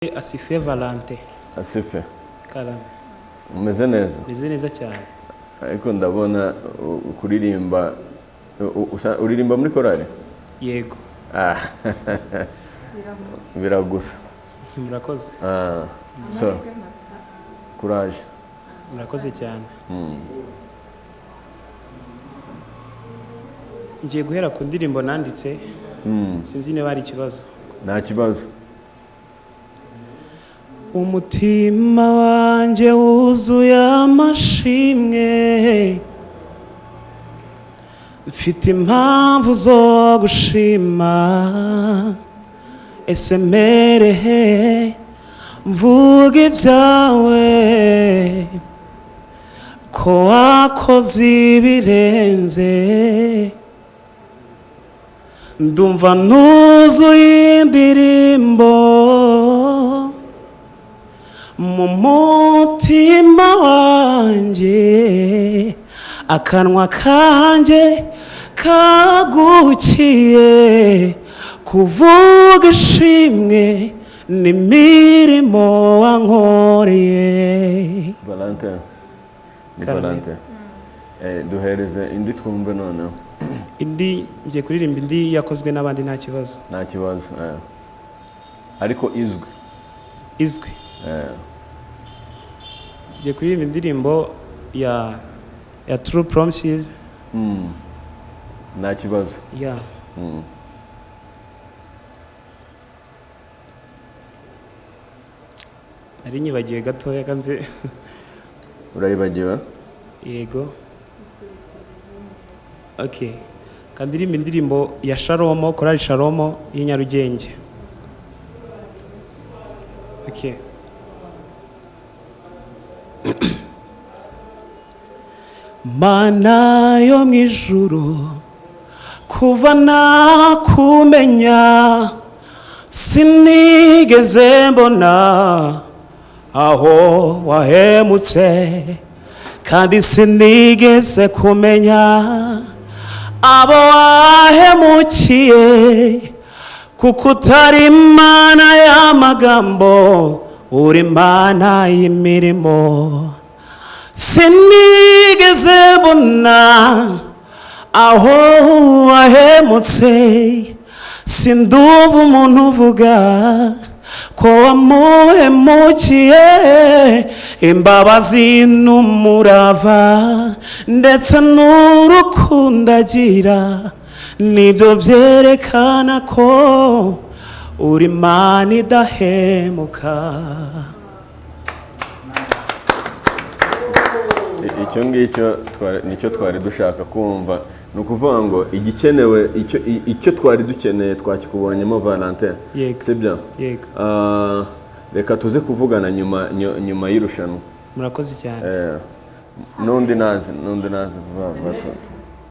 Asife Valente. Asife. Karame. Umeze neza? Meze neza cyane. Ariko ndabona kuririmba uririmba muri korali? Yego. Biragusa. Murakoze. So. Courage. Murakoze cyane. Ngiye guhera ku ndirimbo nanditse. Sinzi niba ari ikibazo. Nta kibazo. Umutima wanje wuzuye amashimwe, mfite impamvu zo gushima, ese merehe mvuga ibyawe ko wakoze ibirenze, ndumva nuzuye indirimbo mu mutima wanjye, akanwa kanjye kagukiye kuvuga ishimwe n'imirimo wankoreye. Valente. Valente. Duhereze indi twumve noneho. Indi ngiye kuririmba indi yakozwe n'abandi nta kibazo. Nta kibazo. Ariko izwi. Izwi. Ngiye kuririmba indirimbo ya True Promises. Nta kibazo. Yeah. Nari nyibagiwe gatoya kanze. Urayibagiwe? Yego. Okay. Kandirimba indirimbo ya Sharomo, Korali Sharomo y'Inyarugenge. Okay. Mana yo mwijuru, kuva nakumenya sinigeze mbona aho wahemutse, kandi sinigeze kumenya abo wahemukiye, kuko utari Imana y'amagambo, uri Imana y'imirimo. Sinigeze mbona aho wahemutse, sindumva umuntu uvuga ko wamuhemukiye, imbabazi n'umurava ndetse n'urukundo agira, nibyo byerekana ko uri Imana idahemuka. Icyo ngicyo nicyo twari dushaka kumva, ni ukuvuga ngo igikenewe icyo twari dukeneye twakikubonyemo Valente. Sibyo? Yego. Reka tuze kuvugana nyuma y'irushanwa. Murakoze cyane. N'undi nazi vuba.